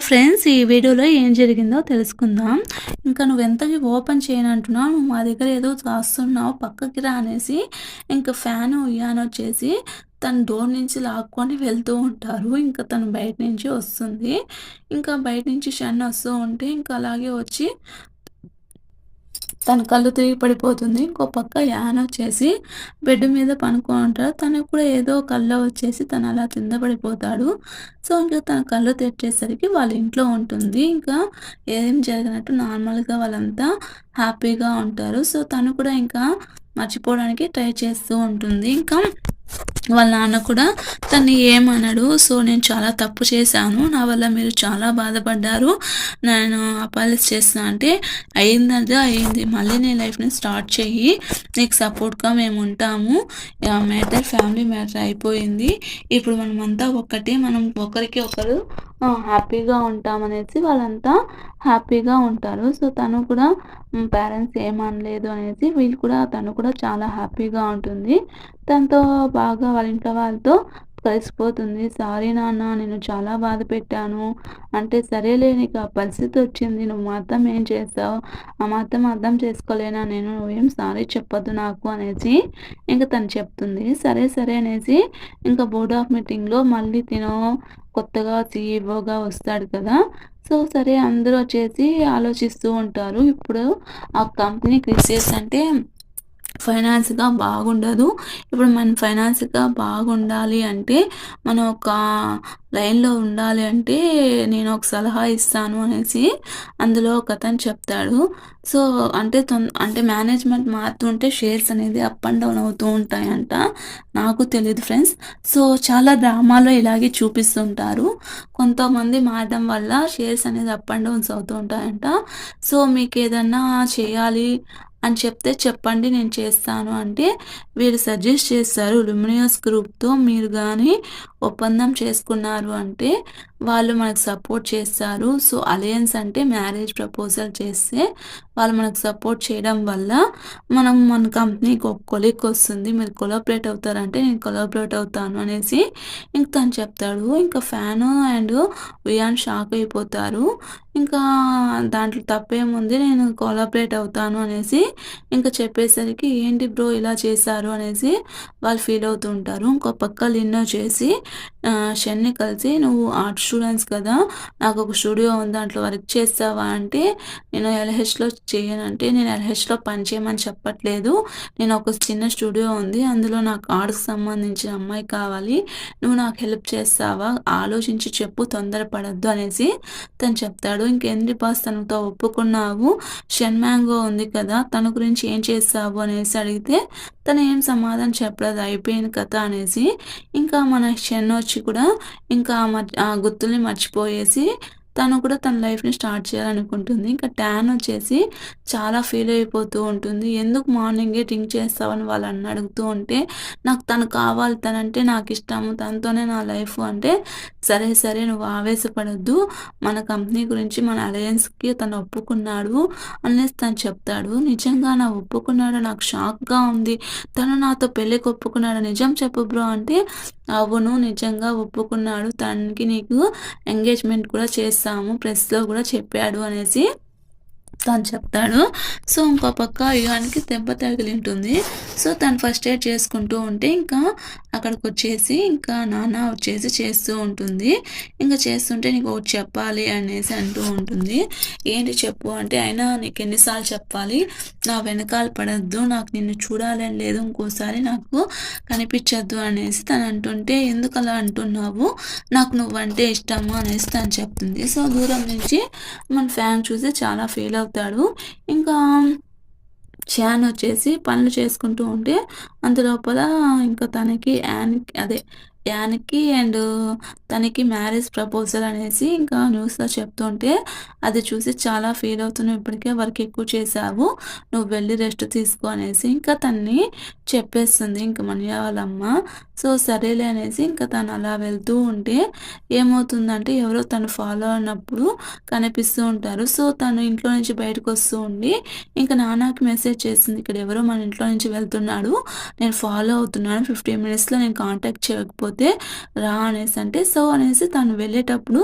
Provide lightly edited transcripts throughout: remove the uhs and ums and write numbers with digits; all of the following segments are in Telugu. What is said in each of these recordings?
ఫ్రెండ్స్ ఈ వీడియోలో ఏం జరిగిందో తెలుసుకుందాం. ఇంకా నువ్వెంతకి ఓపెన్ చేయనంటున్నావు, నువ్వు మా దగ్గర ఏదో దాస్తున్నావు పక్కకి రా అనేసి ఇంక ఫ్యాను ఉయ్యానొచ్చేసి తను డోర్ నుంచి లాక్కొని వెళ్తూ ఉంటారు. ఇంక తను బయట నుంచి వస్తుంది. ఇంకా బయట నుంచి షన్ వస్తూ ఉంటే ఇంక అలాగే వచ్చి తన కళ్ళు తిరిగి పడిపోతుంది. ఇంకో పక్క యానొచ్చేసి బెడ్ మీద పనుకొని ఉంటాడు. తనకు కూడా ఏదో కల్లో వచ్చేసి తను అలా కింద పడిపోతాడు. సో, ఇంక తన కళ్ళు తెరిచేసరికి వాళ్ళ ఇంట్లో ఉంటుంది. ఇంకా ఏం జరగనట్టు నార్మల్‌గా వాళ్ళంతా హ్యాపీగా ఉంటారు. సో, తను కూడా ఇంకా మర్చిపోవడానికి ట్రై చేస్తూ ఉంటుంది. ఇంకా వాళ్ళ నాన్న కూడా తన్ని ఏమనడు. సో, నేను చాలా తప్పు చేశాను. నా వల్ల మీరు చాలా బాధపడ్డారు. నేను అపాలజీ చేస్తున్నా అంటే, అయిందది అయింది. మళ్ళీ నీ లైఫ్‌ని స్టార్ట్ చెయ్యి. నీకు సపోర్ట్‌గా మేముంటాము. మ్యాటర్ ఫ్యామిలీ మ్యాటర్ అయిపోయింది. ఇప్పుడు మనమంతా ఒక్కటే. మనం ఒకరికి ఒకరు హ్యాపీగా ఉంటామనేసి వాళ్ళంతా హ్యాపీగా ఉంటారు. సో, తను కూడా పేరెంట్స్ ఏమనలేదు అనేసి వీళ్ళు కూడా తను కూడా చాలా హ్యాపీగా ఉంటుంది. తనతో బాగా వాళ్ళ ఇంట్లో వాళ్ళతో కలిసిపోతుంది. సారీ నాన్న నిన్ను చాలా బాధ పెట్టాను. అంటే సరేలే నీకు ఆ పరిస్థితి వచ్చింది. నువ్వు మాత్రం ఏం చేస్తావు? ఆ మాత్రం అర్థం చేసుకోలేనా నేను? నువ్వేం సారీ చెప్పొద్దు నాకు అనేసి ఇంక తను చెప్తుంది. సరే సరే అనేసి ఇంకా బోర్డ్ ఆఫ్ మీటింగ్‌లో మళ్ళీ తిను కొత్తగా సీఈఓగా వస్తాడు కదా! సో, సరే అందరూ వచ్చేసి ఆలోచిస్తూ ఉంటారు. ఇప్పుడు ఆ కంపెనీ క్రిసియస్ అంటే ఫైనాన్స్‌గా బాగుండదు. ఇప్పుడు మనం ఫైనాన్స్‌గా బాగుండాలి అంటే, మనం ఒక లైన్‌లో ఉండాలి అంటే, నేను ఒక సలహా ఇస్తాను అనేసి అందులో ఒకతను చెప్తాడు. సో, అంటే మేనేజ్‌మెంట్ మారుతుంటే షేర్స్ అనేది అప్ అండ్ డౌన్ అవుతూ ఉంటాయంట. నాకు తెలీదు ఫ్రెండ్స్. సో, చాలా డ్రామాలో ఇలాగే చూపిస్తుంటారు. కొంతమంది మారడం వల్ల షేర్స్ అనేది అప్ అండ్ డౌన్స్ అవుతూ ఉంటాయంట. సో, మీకేదన్నా చేయాలి అని చెప్తే చెప్పండి నేను చేస్తాను అంటే, వీళ్ళు సజెస్ట్ చేస్తారు లుమినియస్ గ్రూప్‌తో మీరు గాని ఒప్పందం చేసుకున్నారు అంటే, వాళ్ళు మనకు సపోర్ట్ చేస్తారు. సో, అలయన్స్ అంటే మ్యారేజ్ ప్రపోజల్ చేస్తే, వాళ్ళు మనకు సపోర్ట్ చేయడం వల్ల, మన కంపెనీకి ఒక కొలిక్కొస్తుంది. మీరు కొలాబరేట్ అవుతారంటే, నేను కొలాబరేట్ అవుతాను అనేసి ఇంక తను చెప్తాడు. ఇంకా ఫ్యాను అండ్ వియాన్ షాక్ అయిపోతారు. ఇంకా దాంట్లో తప్పేముంది నేను కొలాబరేట్ అవుతాను అనేసి ఇంక చెప్పేసరికి ఏంటి బ్రో ఇలా చేశారు అనేసి వాళ్ళు ఫీల్ అవుతూ ఉంటారు. ఇంకో పక్క లిన్ వచ్చేసి షెన్‌ని కలిసి నువ్వు ఆర్ట్ స్టూడెంట్స్ కదా! నాకొక స్టూడియో ఉంది దాంట్లో వర్క్ చేస్తావా అంటే, నేను ఎల్‌హెచ్‌లో చేయనంటే, నేను ఎల్‌హెచ్‌లో పని చేయమని చెప్పట్లేదు. నేను ఒక చిన్న స్టూడియో ఉంది. అందులో నాకు ఆర్ట్‌కి సంబంధించిన అమ్మాయి కావాలి. నువ్వు నాకు హెల్ప్ చేస్తావా? ఆలోచించి చెప్పు తొందరపడొద్దు అనేసి తను చెప్తాడు. ఇంకేంటి బాస్ తనతో ఒప్పుకున్నావు. షెన్ మ్యాంగో ఉంది కదా! తన గురించి ఏం చేస్తావు అనేసి అడిగితే, తను ఏం సమాధానం చెప్పలేదు. అయిపోయింది కథ అనేసి. ఇంకా మన షెన్ వచ్చి కూడా ఇంకా ఆ గుర్తుల్ని మర్చిపోయేసి తను కూడా తన లైఫ్‌ని స్టార్ట్ చేయాలనుకుంటుంది. ఇంకా టాన్ వచ్చేసి చాలా ఫీల్ అయిపోతూ ఉంటుంది. ఎందుకు మార్నింగే డ్రింక్ చేస్తావని వాళ్ళని అడుగుతూ ఉంటే, నాకు తను కావాలి. తనంటే నాకిష్టము. తనతోనే నా లైఫు అంటే, సరే సరే నువ్వు ఆవేశపడొద్దు. మన కంపెనీ గురించి మన అలయన్స్‌కి తను ఒప్పుకున్నాడు అనేసి తను చెప్తాడు. నిజంగానా ఒప్పుకున్నాడా? నాకు షాక్‌గా ఉంది. తను నాతో పెళ్ళికి ఒప్పుకున్నాడా? నిజం చెప్పు బ్రో అంటే, అవును నిజంగా ఒప్పుకున్నాడు. తనకి నీకు ఎంగేజ్‌మెంట్ కూడా చేస్తాము. ప్రెస్‌లో కూడా చెప్పాడు అనేసి తను చెప్తాడు. సో, ఇంకో పక్క యువాన్‌కి దెబ్బ తగిలింటుంది. సో, తను ఫస్ట్ ఎయిడ్ చేసుకుంటూ ఉంటే ఇంకా అక్కడికొచ్చేసి ఇంకా నాన్న వచ్చేసి చేస్తూ ఉంటుంది. ఇంక చేస్తుంటే నీకొకటి చెప్పాలి అనేసి అంటూ ఉంటుంది. ఏంటి చెప్పు అంటే, అయినా నీకెన్ని సార్లు చెప్పాలి? నా వెనకాల పడొద్దు. నాకు నిన్ను చూడాలని లేదు. ఇంకోసారి నాకు కనిపించొద్దు అనేసి తను అంటుంటే, ఎందుకలా అంటున్నావు? నాకు నువ్వంటే ఇష్టము అనేసి తను చెప్తుంది. సో, దూరం నుంచి మన ఫ్యాన్ చూసి చాలా ఫీల్ అవుతాడు. ఇంకా చాన్ వచ్చేసి పనులు చేసుకుంటూ ఉంటే అంతలోపల ఇంకా తనకి యాన్‌కి అండ్ తనకి మ్యారేజ్ ప్రపోజల్ అనేసి ఇంకా న్యూస్‌లో చెప్తుంటే అది చూసి చాలా ఫీల్ అవుతున్నావు. ఇప్పటికే వర్క్ ఎక్కువ చేశావు. నువ్వు వెళ్లి రెస్ట్ తీసుకో అనేసి ఇంకా తనని చెప్పేస్తుంది ఇంక మన్య వాళ్ళ అమ్మ. సో, సరేలే అనేసి ఇంకా తను అలా వెళ్తూ ఉంటే ఏమవుతుందంటే ఎవరో తను ఫాలో అయినప్పుడు కనిపిస్తూ ఉంటారు. సో, తను ఇంట్లో నుంచి బయటకొస్తూ ఉండి ఇంక నాన్నకి మెసేజ్ చేసింది. ఇక్కడ ఎవరో మన ఇంట్లో నుంచి వెళ్తున్నాడు. నేను ఫాలో అవుతున్నాను. 15 మినిట్స్‌లో నేను కాంటాక్ట్ చేయకపోతే లేకపోతే రా అనేసంటే, సో, అనేసి తను వెళ్ళేటప్పుడు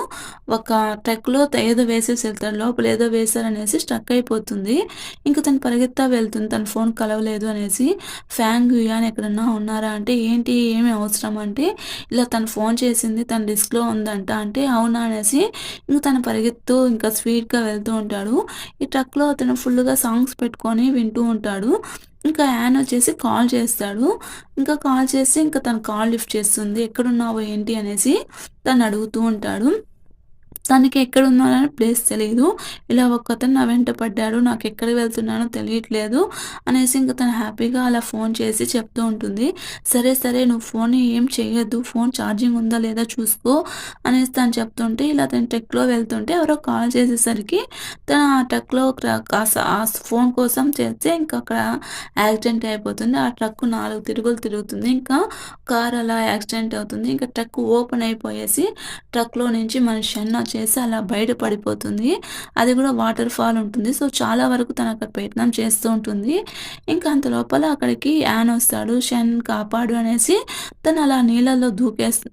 ఒక ట్రక్‌లో ఏదో వేసేసి వెళ్తాడు. లోపల ఏదో వేశారనేసి స్ట్రక్ అయిపోతుంది. ఇంక తను పరిగెత్తా వెళ్తుంది. తన ఫోన్ కలవలేదు అనేసి. ఫ్యాంగ్, యుయాన్ ఎక్కడన్నా ఉన్నారా అంటే, ఏంటి ఏమి అవసరం అంటే, ఇలా తను ఫోన్ చేసింది తను రిస్క్‌లో ఉందంట అంటే, అవునా అనేసి ఇంక తను పరిగెత్తు ఇంకా స్పీడ్‌గా వెళ్తూ ఉంటాడు. ఈ ట్రక్‌లో అతను ఫుల్‌గా సాంగ్స్ పెట్టుకొని వింటూ ఉంటాడు. ఇంకా యాన్ వచ్చేసి కాల్ చేస్తాడు. ఇంకా కాల్ చేసి ఇంకా తను కాల్ లిఫ్ట్ చేస్తుంది. ఎక్కడున్నావు ఏంటి అనేసి తను అడుగుతూ ఉంటాడు. తనకి ఎక్కడున్నానని ప్లేస్ తెలీదు. ఇలా ఒకతను నా వెంట పడ్డాడు. నాకెక్కడికి వెళ్తున్నానో తెలియట్లేదు అనేసి ఇంక తను హ్యాపీగా అలా ఫోన్ చేసి చెప్తూ ఉంటుంది. సరే, సరే నువ్వు ఫోన్ ఏం చెయ్యొద్దు. ఫోన్ ఛార్జింగ్ ఉందా లేదా చూసుకో అనేసి తను చెప్తుంటే ఇలా తను ట్రక్‌లో వెళ్తుంటే ఎవరో కాల్ చేసేసరికి తను ఆ ట్రక్‌లో ఆ ఫోన్ కోసం చేస్తే ఇంక అక్కడ యాక్సిడెంట్ అయిపోతుంది. ఆ ట్రక్ 4 తిరుగులు తిరుగుతుంది. ఇంకా కార్ అలా యాక్సిడెంట్ అవుతుంది. ఇంకా ట్రక్ ఓపెన్ అయిపోయేసి ట్రక్‌లో నుంచి మనిషి చేసి అలా బయట పడిపోతుంది. అది కూడా వాటర్ ఫాల్ ఉంటుంది. సో, చాలా వరకు తను అక్కడ ప్రయత్నం చేస్తూ ఉంటుంది. ఇంకా అంత లోపల అక్కడికి యాన్ వస్తాడు. "షన్ కాపాడు" అనేసి తను అలా నీళ్ళలో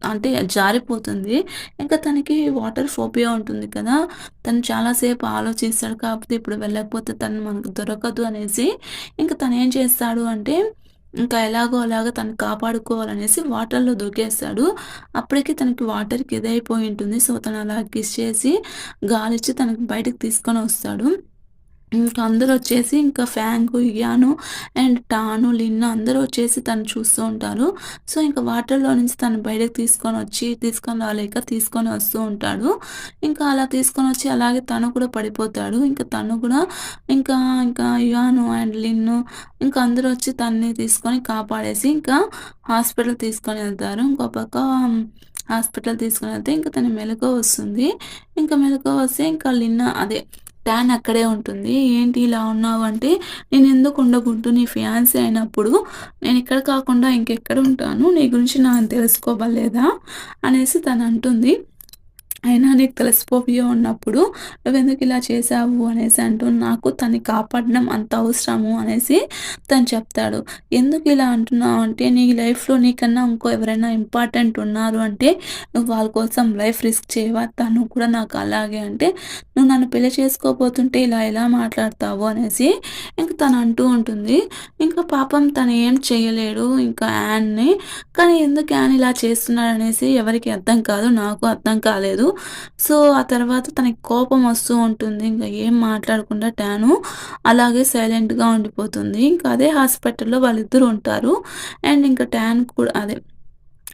అంటే జారిపోతుంది. ఇంకా తనకి వాటర్ ఫోబియా ఉంటుంది కదా! తను చాలా సేపు ఆలోచిస్తాడు. కాకపోతే ఇప్పుడు వెళ్ళకపోతే తను మనకు దొరకదు అనేసి ఇంక తనేం చేస్తాడు అంటే ఇంకా ఎలాగో అలాగా తను కాపాడుకోవాలనేసి వాటర్‌లో దూకేస్తాడు. అప్పటికి తనకి వాటర్‌కి ఇదైపోయి ఉంటుంది. సో, తను అలా కిస్ చేసి గాలిచ్చి తనకి బయటకి తీసుకొనొస్తాడు. ఇంక అందరొచ్చేసి ఇంకా ఫ్యాంగు, ఇయాను అండ్ టాను, లిన్ అందరూ వచ్చేసి తనని చూస్తూ ఉంటారు. సో, ఇంక వాటర్‌లో నుంచి తను బయటకి తీసుకొని రాలేక తీసుకొని వస్తూ ఉంటాడు. ఇంకా అలా తీసుకొనొచ్చి అలాగే తను కూడా పడిపోతాడు. ఇంక తను కూడా ఇంకా ఇంకా ఇయాను అండ్ లిన్ను ఇంకా అందరూ వచ్చి తనని తీసుకొని కాపాడేసి ఇంకా హాస్పిటల్‌కి తీసుకొనెళ్తారు. ఇంకో పక్క హాస్పిటల్ తీసుకొనెళ్తే ఇంక తనకి మెలకువ వస్తుంది. ఇంక మెలకువ వస్తే ఇంకా టాన్ అక్కడే ఉంటుంది. "ఏంటి ఇలా ఉన్నావు" అంటే, "నేనెందుకు ఉండకూడదు? నీ ఫియాన్సీ అయినప్పుడు నేనిక్కడ కాకుండా ఇంకెక్కడుంటాను? నీ గురించి నాకు తెలుసుకోవలేదా?" అనేసి తనంటుంది. అయినా నీకు తెలిసిపోయో ఉన్నప్పుడు నువ్వెందుకు ఇలా చేశావు అనేసి అంటూ నాకు తన్ని కాపాడడం అంత అవసరము అనేసి తను చెప్తాడు. ఎందుకు ఇలా అంటున్నావు అంటే నీ లైఫ్‌లో నీకన్నా ఇంకో ఎవరైనా ఇంపార్టెంట్ ఉన్నారు అంటే నువ్వు వాళ్ళ కోసం లైఫ్ రిస్క్ చేయవా? తను కూడా నాకు అలాగే అంటే నువ్వు నన్ను పెళ్లి చేసుకోబోతుంటే ఇలా ఎలా మాట్లాడతావు అనేసి ఇంక తను అంటూ ఉంటుంది. ఇంకా పాపం తను ఏం చేయలేడు ఇంకా యాన్‌ని. కానీ ఎందుకు యాన్ ఇలా చేస్తున్నాడనేసి ఎవరికీ అర్థం కాదు. నాకు అర్థం కాలేదు. సో, ఆ తర్వాత తనకి కోపం వస్తూ ఉంటుంది. ఇంక ఏం మాట్లాడకుండా టాను అలాగే సైలెంట్‌గా ఉండిపోతుంది. ఇంకా అదే హాస్పిటల్‌లో వాళ్ళిద్దరూ ఉంటారు. అండ్ ఇంకా టాన్ కూడా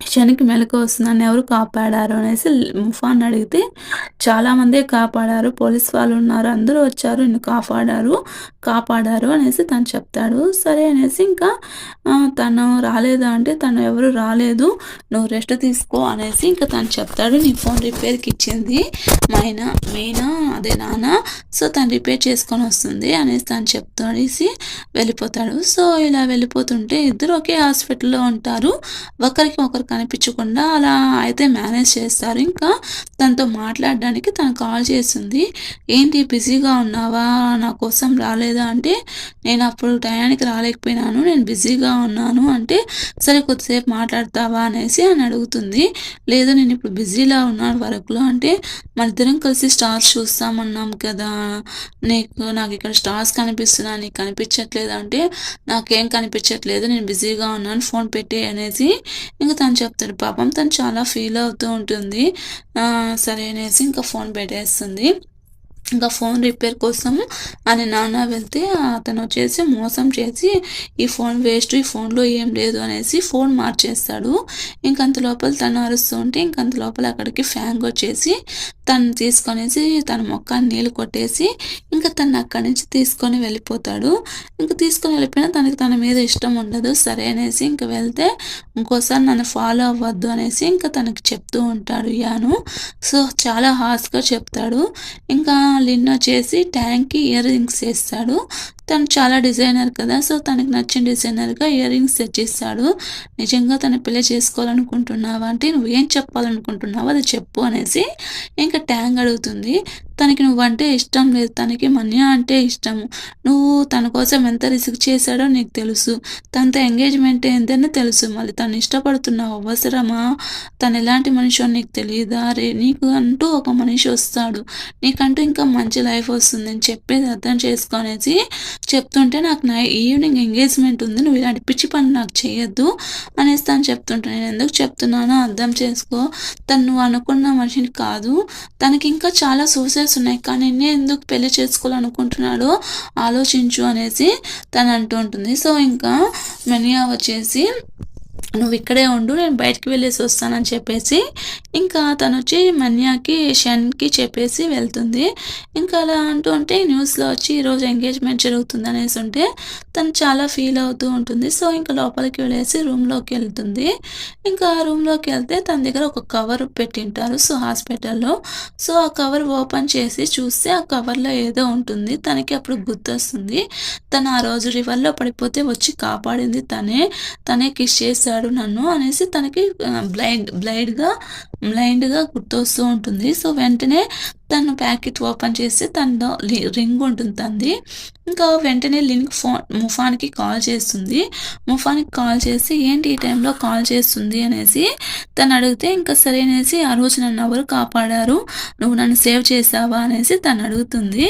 షన్‌కి మెలకువ వస్తుంది. నన్నెవరు కాపాడారు అనేసి ముఫాన్ అడిగితే, చాలామందే కాపాడారు. పోలీస్ వాళ్ళున్నారు. అందరూ వచ్చారు. నిన్ను కాపాడారు అనేసి తను చెప్తాడు. సరే అనేసి ఇంకా తను రాలేదా అంటే, తను ఎవరు రాలేదు. నువ్వు రెస్ట్ తీసుకో అనేసి ఇంకా తను చెప్తాడు. నీ ఫోన్ రిపేర్‌కి ఇచ్చింది మీనా అదే నాన్న. సో, తను రిపేర్ చేసుకొనొస్తుంది అనేసి తను అనేసి వెళ్ళిపోతాడు. సో, ఇలా వెళ్ళిపోతుంటే ఇద్దరు ఒకే హాస్పిటల్‌లో ఉంటారు. ఒకరికి ఒకరు కనిపించకుండా అలా అయితే మేనేజ్ చేస్తారు. ఇంకా తనతో మాట్లాడడానికి తను కాల్ చేసింది. "ఏంటి బిజీగా ఉన్నావా? నా కోసం రాలేదా?" అంటే, "నేను అప్పుడు టయానికి రాలేకపోయినాను. నేను బిజీగా ఉన్నాను" అంటే, "సరే కొద్దిసేపు మాట్లాడతావా?" అనేసి అడుగుతుంది. "లేదు నేను ఇప్పుడు బిజీలా ఉన్నాను వర్క్‌లో" అంటే, "మనిద్దరం కలిసి స్టార్స్ చూస్తామన్నాం కదా! నాకిక్కడ స్టార్స్ కనిపిస్తున్నాయి. నీకు కనిపించట్లేదా?" అంటే, "నాకేం కనిపించట్లేదు. నేను బిజీగా ఉన్నాను. ఫోన్ పెట్టేయి" అనేసి ఇంక తను చెప్తాడు. పాపం తను చాలా ఫీల్ అవుతూ ఉంటుంది. సరే అనేసి ఇంకా ఫోన్ పెట్టేస్తుంది. ఇంకా ఫోన్ రిపేర్ కోసం అని నాన్న వెళ్తే అతనొచ్చేసి మోసం చేసి ఈ ఫోన్ వేస్ట్, ఈ ఫోన్‌లో ఏం లేదు అనేసి ఫోన్ మార్చేస్తాడు. ఇంకంత లోపల తను అరుస్తూ ఉంటే ఇంకంత లోపల అక్కడికి ఫ్యాంగ్ వచ్చేసి తనని తీసుకొనేసి తన మొఖాన్ని నీళ్ళు కొట్టేసి ఇంక తనని అక్కడి నుంచి తీసుకొని వెళ్ళిపోతాడు. ఇంక తీసుకొని వెళ్ళిపోయినా తనకి తన మీద ఇష్టం ఉండదు. సరే అనేసి ఇంక వెళ్తే ఇంకోసారి నన్ను ఫాలో అవ్వద్దు అనేసి ఇంక తనకి చెప్తూ ఉంటాడు యాను. సో, చాలా హార్ష్‌గా చెప్తాడు. ఇంకా లిన్ వచ్చేసి ట్యాంక్‌కి ఇయర్ రింగ్స్ చేస్తాడు. తను చాలా డిజైనర్ కదా! సో, తనకి నచ్చిన డిజైనర్‌గా ఇయర్ రింగ్స్ తెచ్చిస్తాడు. నిజంగా తను పెళ్లి చేసుకోవాలనుకుంటున్నావా? అంటే నువ్వేం చెప్పాలనుకుంటున్నావో అది చెప్పు అనేసి ఇంక ట్యాంగ్ అడుగుతుంది. తనకి నువ్వంటే ఇష్టం లేదు. తనకి మన్య అంటే ఇష్టము. నువ్వు తన కోసం ఎంత రిస్క్ చేశాడో నీకు తెలుసు. తనతో ఎంగేజ్‌మెంట్ ఏందని తెలుసు. మళ్ళీ తను ఇష్టపడుతున్నావు అవసరమా? తను ఎలాంటి మనిషో నీకు తెలీదా? నీకు అంటూ ఒక మనిషి వస్తాడు. నీకంటూ ఇంకా మంచి లైఫ్ వస్తుంది. నేను చెప్పేది అర్థం చేసుకో అనేసి చెప్తుంటే నాకు ఈవినింగ్ ఎంగేజ్‌మెంట్ ఉంది. నువ్వు ఇలాంటి పిచ్చి పనులు నాకు చేయొద్దు అనేసి తను చెప్తుంటే నేను ఎందుకు చెప్తున్నానో అర్థం చేసుకో. తను నువ్వు అనుకున్న మనిషిని కాదు. తనకి ఇంకా చాలా సోర్సెస్ ఉన్నాయి. కానీ నిన్నే ఎందుకు పెళ్లి చేసుకోవాలనుకుంటున్నాడో ఆలోచించు అనేసి తను అంటూ ఉంటుంది. సో, ఇంకా మనియా వచ్చేసి నువ్విక్కడే ఉండు. నేను బయటికి వెళ్ళేసి వస్తానని చెప్పేసి, ఇంకా తనొచ్చి మన్యాకి, షన్‌కి చెప్పేసి వెళ్తుంది. ఇంకా అలా అంటూ ఉంటే న్యూస్‌లో వచ్చి ఈరోజు ఎంగేజ్‌మెంట్ జరుగుతుందనేసుంటే, తను చాలా ఫీల్ అవుతూ ఉంటుంది. సో, ఇంక లోపలికి వెళ్ళేసి రూమ్‌లోకెళ్తుంది. ఇంకా రూమ్‌లోకెళ్తే తన దగ్గర ఒక కవర్ పెట్టింటారు. సో, హాస్పిటల్‌లో. సో, ఆ కవర్ ఓపెన్ చేసి చూస్తే, ఆ కవర్‌లో ఏదో ఉంటుంది. తనకి అప్పుడు గుర్తొస్తుంది. తను ఆ రోజు రివర్‌లో పడిపోతే వచ్చి కాపాడింది తనే. తనే కిస్ చేశాడు నన్ను అనేసి తనకి బ్లైండ్‌గా గుర్తొస్తూ ఉంటుంది. సో, వెంటనే తను ప్యాకెట్ ఓపెన్ చేసి తనలో రింగ్ ఉంటుంది తనది. ఇంకా వెంటనే ముఫాన్‌కి కాల్ చేస్తుంది. ముఫాన్‌కి కాల్ చేసి ఏంటి ఈ టైంలో కాల్ చేస్తుంది అనేసి తను అడిగితే ఇంకా సరే అనేసి ఆ రోజు నన్ను ఎవరు కాపాడారు? నువ్వు నన్ను సేవ్ చేశావా? అనేసి తను అడుగుతుంది.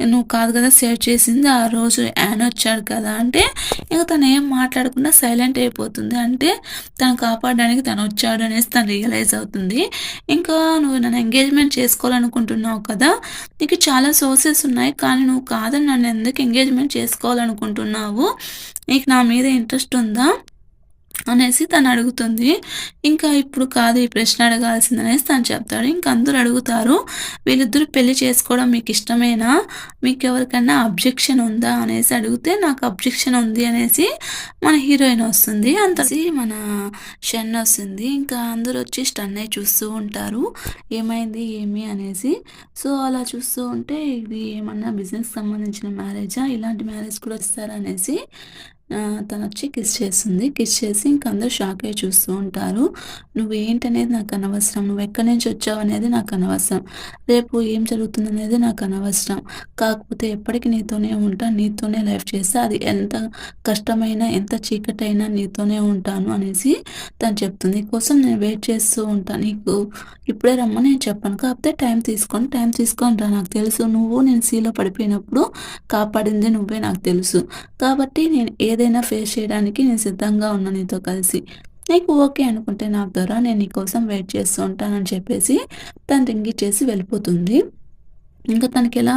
నువ్వు కాదు కదా సేవ్ చేసింది ఆ రోజు యాన్ వచ్చాడు కదా! అంటే ఇంక తను ఏం మాట్లాడకుండా సైలెంట్ అయిపోతుంది. అంటే తను కాపాడడానికి తనొచ్చాడు అనేసి తను రియలైజ్ అవుతుంది. ఇంకా నువ్వు నన్ను ఎంగేజ్‌మెంట్ చేసుకోవాలనుకుంటున్నావు కదా! నీకు చాలా సోర్సెస్ ఉన్నాయి. కానీ నువ్వు కాదని నన్ను ఎందుకు ఎంగేజ్‌మెంట్ చేసుకోవాలనుకుంటున్నావు? నీకు నా మీద ఇంట్రెస్ట్ ఉందా? అనేసి తనడుగుతుంది. ఇంకా ఇప్పుడు కాదు ఈ ప్రశ్న అడగాల్సిందనేసి తను చెప్తాడు. ఇంక అందరూ అడుగుతారు. వీళ్ళిద్దరూ పెళ్లి చేసుకోవడం మీకిష్టమేనా? మీకెవరికన్నా అబ్జెక్షన్ ఉందా? అనేసి అడిగితే నాకు అబ్జెక్షన్ ఉంది అనేసి మన హీరోయిన్ వస్తుంది. మన షన్ వస్తుంది. ఇంకా అందరూ వచ్చి స్టన్ అయ్యి చూస్తూ ఉంటారు. ఏమైంది? ఏమి? అనేసి. సో, అలా చూస్తూ ఉంటే ఇది ఏమన్నా బిజినెస్‌కి సంబంధించిన మ్యారేజా? ఇలాంటి మ్యారేజ్ కూడా ఇస్తారా? అనేసి తనొచ్చి కిస్ చేస్తుంది. కిస్ చేసి ఇంక అందరూ షాక్ అయ్యి చూస్తూ ఉంటారు. నువ్వేంటనేది నాకనవసరం. నువ్వెక్కడి నుంచి వచ్చావనేది నాకనవసరం. రేపు ఏం జరుగుతుందనేది నాకనవసరం. కాకపోతే ఎప్పటికి నీతోనే ఉంటా. నీతోనే లైఫ్ చేస్తా. అది ఎంత కష్టమైనా, ఎంత చీకటైనా నీతోనే ఉంటాను అనేసి తను చెప్తుంది. నీకోసం నేను వెయిట్ చేస్తూ ఉంటా. నీకు ఇప్పుడే రమ్మని నేను చెప్పను. కాకపోతే టైం తీసుకొని రా. నాకు తెలుసు నువ్వు నేను సీలో పడిపోయినప్పుడు కాపాడింది నువ్వే నాకు తెలుసు. కాబట్టి నేను ఏదైనా ఫేస్ చేయడానికి నేను సిద్ధంగా ఉన్నా నీతో కలిసి. నీకు ఓకే అనుకుంటే నా ద్వారా నేను నీకోసం వెయిట్ చేస్తూ ఉంటానని చెప్పేసి తను రింగ్ ఇచ్చేసి వెళ్ళిపోతుంది. ఇంకా తనకెలా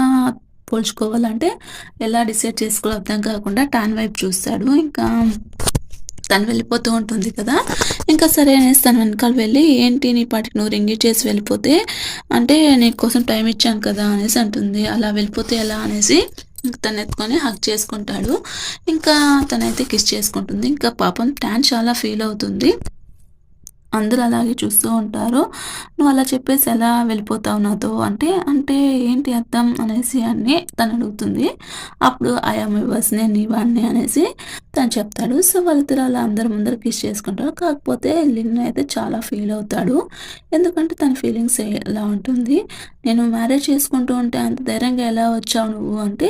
పోల్చుకోవాలంటే ఎలా డిసైడ్ చేసుకోవాలో అర్థం కాకుండా టాన్ వైపు చూస్తాడు. ఇంకా తను వెళ్ళిపోతూ ఉంటుంది కదా! ఇంకా సరే అనేసి తను వెనకాల వెళ్ళి, "ఏంటి నీ పాటికి నువ్వు రింగ్ ఇచ్చేసి వెళ్ళిపోతే, అంటే నీకోసం టైం ఇచ్చాను కదా!" అనేసి అంటుంది. "అలా వెళ్ళిపోతే ఎలా?" అనేసి ఇంక తనెత్తుకొని హగ్ చేసుకుంటాడు. ఇంకా తనైతే కిస్ చేసుకుంటుంది. ఇంకా పాపం టాన్ చాలా ఫీల్ అవుతుంది. అందరూ అలాగే చూస్తూ ఉంటారు. "నువ్వు అలా చెప్పేసి ఎలా వెళ్ళిపోతావు నాతో?" అంటే ఏంటి అర్థం అనేసి అని తనడుగుతుంది. అప్పుడు ఐ యామ్ యువర్స్ నేను నీ వాడిని అనేసి తను చెప్తాడు. సో, వాళ్ళిద్దరూ అలా అందరి ముందర కిస్ చేసుకుంటారు. కాకపోతే లిన్ అయితే చాలా ఫీల్ అవుతాడు. ఎందుకంటే తన ఫీలింగ్స్ ఎలా ఉంటుంది. "నేను మ్యారేజ్ చేసుకుంటూ ఉంటే అంత ధైర్యంగా ఎలా వచ్చావు నువ్వు?" అంటే,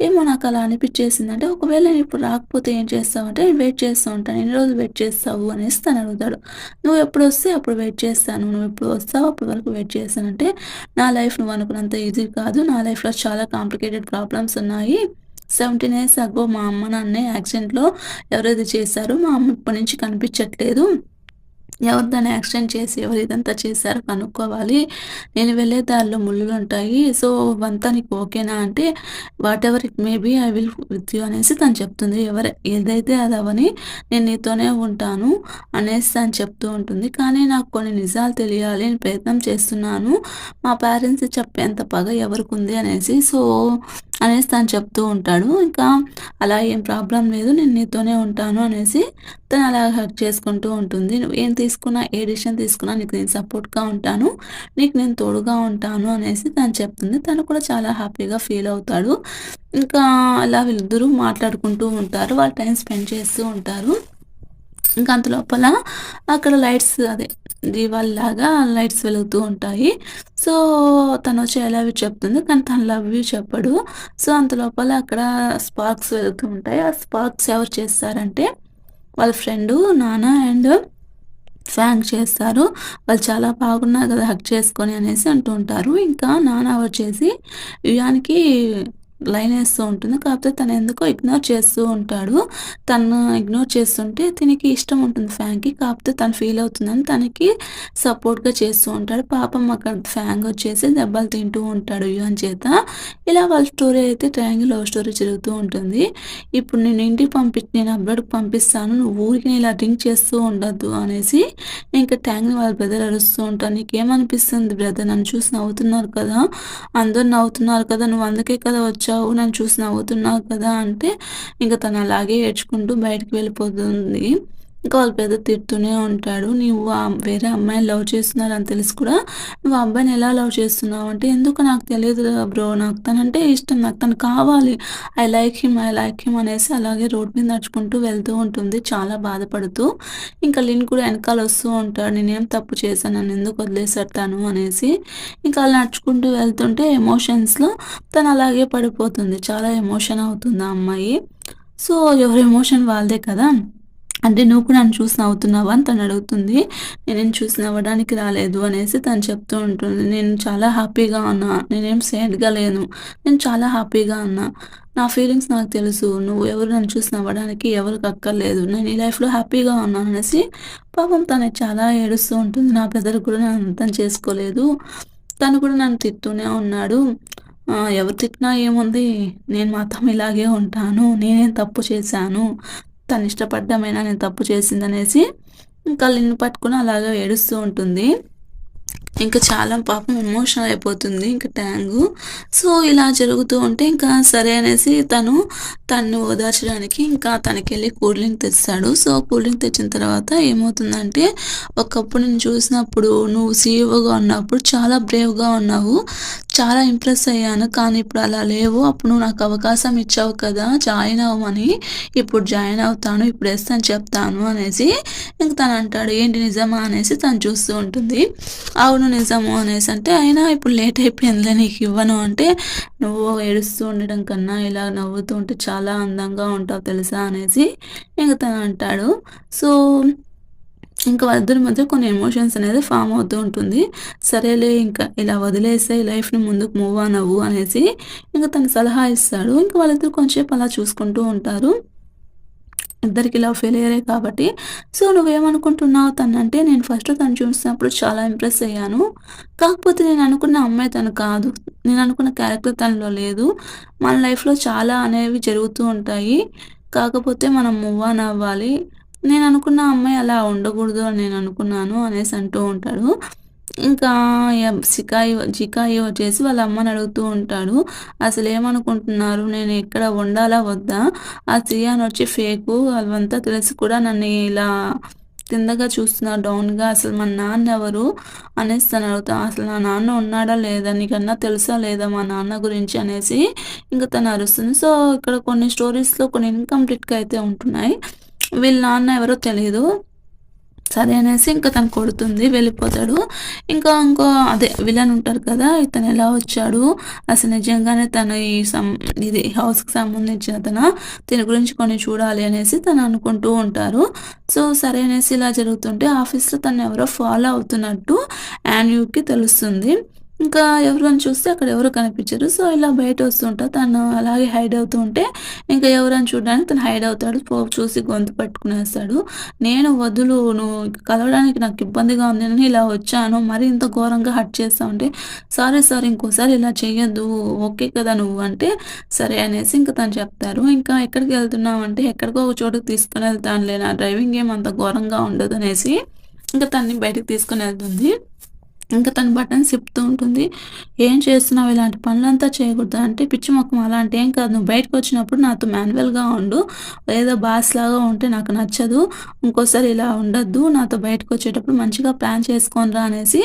"ఏమో నాకు అలా అనిపిచ్చేసింది." అంటే, "ఒకవేళ నేను ఇప్పుడు రాకపోతే ఏం చేస్తావంటే, నేను వెయిట్ చేస్తూ ఉంటాను. ఎన్ని రోజులు వెయిట్ చేస్తావు?" అనేసి తను అడుగుతాడు. "నువ్వెప్పుడొస్తే అప్పుడు వెయిట్ చేస్తాను. నువ్వెప్పుడు వస్తావో అప్పటి వరకు వెయిట్ చేస్తానంటే, నా లైఫ్ నువ్వనుకున్నంత ఈజీ కాదు. నా లైఫ్‌లో చాలా కాంప్లికేటెడ్ ప్రాబ్లమ్స్ ఉన్నాయి. 17 ఇయర్స్ అగో మా అమ్మ, నాన్నే యాక్సిడెంట్‌లో ఎవరో ఇది చేశారు. మా అమ్మ ఇప్పటి నుంచి కనిపించట్లేదు. ఎవరు దాన్ని యాక్సిడెంట్ చేసి ఎవరు ఇదంతా చేశారో కనుక్కోవాలి. నేను వెళ్ళే దారిలో ముళ్ళులుంటాయి. సో, ఇవంతా నీకు ఓకేనా?" అంటే, "whatever it may be I will with you" అనేసి తను చెప్తుంది. ఏదైతే అదవ్వని నేను నీతోనే ఉంటాను అనేసి తను చెప్తూ ఉంటుంది. "కానీ నాకు కొన్ని నిజాలు తెలియాలి. నేను ప్రయత్నం చేస్తున్నాను. మా పేరెంట్స్‌కి చెప్పేంత పగ ఎవరికుంది" అనేసి. అనేసి తను చెప్తూ ఉంటాడు. ఇంకా "అలా ఏం ప్రాబ్లమ్ లేదు. నేను నీతోనే ఉంటాను" అనేసి తను అలా హగ్ చేసుకుంటూ ఉంటుంది. "నువ్వు ఏం తీసుకున్నా, ఏ డెసిషన్ తీసుకున్నా నీకు నేను సపోర్ట్‌గా ఉంటాను. నీకు నేను తోడుగా ఉంటాను" అనేసి తను చెప్తుంది. తను కూడా చాలా హ్యాపీగా ఫీల్ అవుతాడు. ఇంకా అలా వీళ్ళిద్దరూ మాట్లాడుకుంటూ ఉంటారు. వాళ్ళు టైమ్ స్పెండ్ చేస్తూ ఉంటారు. ఇంకా అంత లోపల అక్కడ లైట్స్ అదే దీపాల్లాగా లైట్స్ వెలుగుతూ ఉంటాయి. సో, తనొచ్చి ఐ లవ్ యూ చెప్తుంది. కానీ తను లవ్ యూ చెప్పడు. సో, అంత లోపల అక్కడ స్పార్క్స్ వెలుగుతూ ఉంటాయి. ఆ స్పార్క్స్ ఎవరు చేస్తారంటే వాళ్ళ ఫ్రెండు, నాన్న అండ్ ఫాంగ్ చేస్తారు. వాళ్ళు చాలా బాగున్నారు కదా! హగ్ చేసుకొని అనేసి అంటూ ఉంటారు. ఇంకా నాన్న వచ్చేసి ఇయాన్‌కి లైనేస్తూ ఉంటుంది. కాకపోతే తనెందుకో ఇగ్నోర్ చేస్తూ ఉంటాడు. తను ఇగ్నోర్ చేస్తుంటే తినికి ఇష్టం ఉంటుంది ఫాంగ్‌కి. కాకపోతే తను ఫీల్ అవుతుందని తనకి సపోర్ట్‌గా చేస్తూ ఉంటాడు. పాపం అక్కడ ఫాంగ్ వచ్చేసి దెబ్బలు తింటూ ఉంటాడు ఇయాన్ చేత. ఇలా వాళ్ళ స్టోరీ అయితే ట్రయాంగిల్ లవ్ స్టోరీ జరుగుతూ ఉంటుంది. ఇప్పుడు నేను అబ్రాడ్‌కి పంపిస్తాను. నువ్వు ఊరికే ఇలా డ్రింక్ చేస్తూ ఉండొద్దు అనేసి ఇంక ట్యాంగ్‌ని వాళ్ళ బ్రదర్ అరుస్తూ ఉంటారు. "నీకేమనిపిస్తుంది బ్రదర్? నన్ను చూసి నవ్వుతున్నారు కదా! అందరూ నవ్వుతున్నారు కదా! నువ్వు అందుకే కదా వచ్చావు. నన్ను చూసి నవ్వుతున్నావు కదా!" అంటే ఇంక తను అలాగే ఏడ్చుకుంటూ బయటికి వెళ్ళిపోతుంది. ఇంకా వాళ్ళ బ్రదర్ తిడుతూనే ఉంటాడు. "నువ్వు వేరే అమ్మాయిని లవ్ చేస్తున్నారని తెలిసి కూడా నువ్వు ఆ అబ్బాయిని ఎలా లవ్ చేస్తున్నావు?" అంటే, "ఎందుకో నాకు తెలీదు బ్రో. నాకు తనంటే ఇష్టం. నాకు తను కావాలి. ఐ లైక్ హిమ్" అనేసి అలాగే రోడ్ మీద నడుచుకుంటూ వెళ్తూ ఉంటుంది చాలా బాధపడుతూ. ఇంకా లిన్ కూడా ఎనకాల వస్తూ ఉంటాడు. నేనేం తప్పు చేశాను? నన్నెందుకు వదిలేసాడు తను అనేసి. ఇంకా అలా నడుచుకుంటూ వెళ్తుంటే ఎమోషన్స్‌లో తను అలాగే పడిపోతుంది. చాలా ఎమోషన్ అవుతుంది ఆ అమ్మాయి. సో, ఎవరి ఎమోషన్ వాళ్ళదే కదా! అంటే "నువ్వు కూడా నన్ను చూసి నవ్వుతున్నావా?" అని తనడుగుతుంది. "నేనేం చూసి నవ్వడానికి రాలేదు" అనేసి తను చెప్తూ ఉంటుంది. "నేను చాలా హ్యాపీగా ఉన్నా. నేనేం సాడ్‌గా లేను. నేను చాలా హ్యాపీగా ఉన్నా. నా ఫీలింగ్స్ నాకు తెలుసు. నువ్వు ఎవరు నన్ను చూసి నవ్వడానికి ఎవరికి అక్కర్లేదు. నేను ఈ లైఫ్‌లో హ్యాపీగా ఉన్నాను" అనేసి పాపం తను చాలా ఏడుస్తూ ఉంటుంది. "నా బ్రదర్ కూడా నన్ను అర్థం చేసుకోలేదు. తను కూడా నన్ను తిడుతూనే ఉన్నాడు. ఎవరు తిట్టినా ఏముంది? నేను మాత్రం ఇలాగే ఉంటాను. నేనేం తప్పు చేశాను? తనిష్టపడ్డమేనా నేను తప్పు చేసిందనేసి" ఇంకా లిన్ను పట్టుకొని అలాగే ఏడుస్తూ ఉంటుంది. ఇంక చాలా పాపం ఎమోషనల్ అయిపోతుంది ఇంక ట్యాంగు. సో, ఇలా జరుగుతూ ఉంటే ఇంకా సరే అనేసి తనను ఓదార్చడానికి ఇంకా తనకెళ్ళి కూల్ డ్రింక్ తెస్తాడు. సో, కూల్ డ్రింక్ తెచ్చిన తర్వాత ఏమవుతుందంటే, ఒకప్పుడు నిన్ను చూసినప్పుడు నువ్వు సీఈఓగా ఉన్నప్పుడు చాలా బ్రేవ్‌గా ఉన్నావు. చాలా ఇంప్రెస్ అయ్యాను. కానీ ఇప్పుడు అలా లేవు. అప్పుడు నువ్వు నాకు అవకాశం ఇచ్చావు కదా! జాయిన్ అవ్వమని. ఇప్పుడు జాయిన్ అవుతాను. ఇప్పుడు యెస్ అని చెప్తాను అనేసి ఇంక తనంటాడు. ఏంటి నిజమా అనేసి తను చూస్తూ ఉంటుంది. అవును నిజము అనేసంటే, అయినా ఇప్పుడు లేట్ అయిపోయిందిలే నీకివ్వను అంటే, నువ్వు ఏడుస్తూ ఉండడం కన్నా ఇలా నవ్వుతూ ఉంటే చాలా అందంగా ఉంటావు తెలుసా అనేసి ఇంక తనంటాడు. సో, ఇంక వాళ్ళిద్దరి మధ్య కొన్ని ఎమోషన్స్ అనేది ఫార్మ్ అవుతూ ఉంటుంది. సరేలే ఇంకా ఇలా వదిలేసేయి లైఫ్‌ని ముందుకు మూవ్ ఆన్ అవ్వు అనేసి ఇంక తను సలహా ఇస్తాడు. ఇంక వాళ్ళిద్దరూ కొంచెంసేపు అలా చూసుకుంటూ ఉంటారు. ఇద్దరికీ లవ్ ఫెయిలియరే కాబట్టి. సో, నువ్వేమనుకుంటున్నావు తనంటే, నేను ఫస్ట్ తను చూసినప్పుడు చాలా ఇంప్రెస్ అయ్యాను. కాకపోతే నేను అనుకున్న అమ్మాయి తను కాదు. నేను అనుకున్న క్యారెక్టర్ తనలో లేదు. మన లైఫ్‌లో చాలా అనేవి జరుగుతూ ఉంటాయి. కాకపోతే మనం మూవ్ ఆన్ అవ్వాలి. నేను అనుకున్న అమ్మాయి అలా ఉండకూడదు అని నేను అనుకున్నాను అనేసి అంటూ ఉంటాడు. ఇంకా జికాయి వచ్చేసి వాళ్ళ అమ్మని అడుగుతూ ఉంటాడు. అసలేమనుకుంటున్నారు? నేను ఇక్కడ ఉండాలా వద్దా? ఆ సియాన్ వచ్చి ఫేకు అవంతా తెలిసి కూడా నన్ను ఇలా కిందగా చూస్తున్నారు డౌన్‌గా. అసలు మా నాన్నెవరు? అనేసి తనడుగుతా. అసలు నా నాన్న ఉన్నాడా లేదా? నీకన్నా తెలుసా లేదా మా నాన్న గురించి అనేసి ఇంక తను అరుస్తుంది. సో, ఇక్కడ కొన్ని స్టోరీస్‌లో కొన్ని ఇన్‌కంప్లీట్‌గా అయితే ఉంటున్నాయి. వీళ్ళ నాన్న ఎవరో తెలీదు. సరే అనేసి ఇంక తను కొడుతుంది. వెళ్ళిపోతాడు. ఇంకా అదే విలన్ ఉంటారు కదా! ఇతను ఎలా వచ్చాడు? అసలు నిజంగానే తను ఇది హౌస్‌కి సంబంధించిన దీని గురించి కొన్ని చూడాలి అనేసి తను అనుకుంటూ ఉంటారు. సో, సరే అనేసి ఇలా జరుగుతుంటే ఆఫీస్‌లో తనెవరో ఫాలో అవుతున్నట్టు యాన్యూకి తెలుస్తుంది. ఇంకా ఎవరని చూస్తే అక్కడ ఎవరు కనిపించరు. సో, ఇలా బయట వస్తుంటారు. తను అలాగే హైడ్ అవుతూ ఉంటే ఇంక ఎవరని చూడడానికి తను హైడ్ అవుతాడు. చూసి గొంతు పట్టుకునేస్తాడు. "నేను వదులు నువ్వు కలవడానికి నాకు ఇబ్బందిగా ఉంది అని ఇలా వచ్చాను. మరి ఇంత ఘోరంగా హర్ట్ చేస్తావంటే" సారీ ఇంకోసారి ఇలా చెయ్యొద్దు. ఓకే కదా నువ్వు" అంటే సరే అనేసి ఇంక తను చెప్తారు. ఇంకా ఎక్కడికి వెళ్తున్నావు అంటే, "ఎక్కడికో ఒక చోటుకి తీసుకొనెళ్తానులే. నా డ్రైవింగ్ ఏమి అంత ఘోరంగా ఉండదు" అనేసి ఇంక తనని బయటికి తీసుకొనెళ్తుంది. ఇంకా తను బటన్స్ తిప్పుతూ ఉంటుంది. "ఏం చేస్తున్నావు? ఇలాంటి పనులంతా చేయకూడదు" అంటే, "పిచ్చి మొఖం అలాంటియేం కాదు. నువ్వు బయటకొచ్చినప్పుడు నాతో మాన్యువల్‌గా ఉండు. ఏదో బాస్‌లాగా ఉంటే నాకు నచ్చదు. ఇంకోసారి ఇలా ఉండొద్దు. నాతో బయటకొచ్చేటప్పుడు మంచిగా ప్లాన్ చేసుకొని రా" అనేసి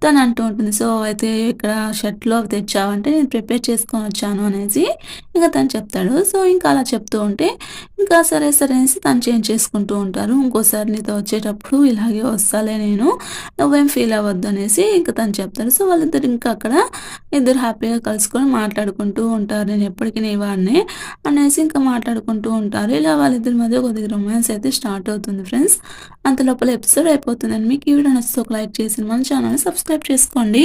తను అంటూ ఉంటుంది. సో, అయితే ఇక్కడ షర్ట్‌లు అవి తెచ్చావా? అంటే, "నేను ప్రిపేర్ చేసుకొనొచ్చాను" అనేసి ఇంక తను చెప్తాడు. సో, ఇంకా అలా చెప్తూ ఉంటే, ఇంకా సరే, సరే అనేసి తను చేంజ్ చేసుకుంటూ ఉంటారు. "ఇంకోసారి నీతో వచ్చేటప్పుడు ఇలాగే వస్తాలే నేను. నువ్వేం ఫీల్ అవ్వద్దనేసి ఇంక తను చెప్తాడు. సో, వాళ్ళిద్దరు ఇంకా అక్కడ ఇద్దరు హ్యాపీగా కలుసుకొని మాట్లాడుకుంటూ ఉంటారు. నేనెప్పటికి నీ వాడినే అనేసి ఇంకా మాట్లాడుకుంటూ ఉంటారు. ఇలా వాళ్ళిద్దరి మధ్య కొద్దిగా రొమాన్స్ అయితే స్టార్ట్ అవుతుంది ఫ్రెండ్స్. అంత లోపల ఎపిసోడ్ అయిపోతుందండి. మీకు ఈ వీడియో నచ్చితే ఒక లైక్ చేసి మన ఛానెల్‌ని సబ్స్క్రైబ్ చేసుకోండి.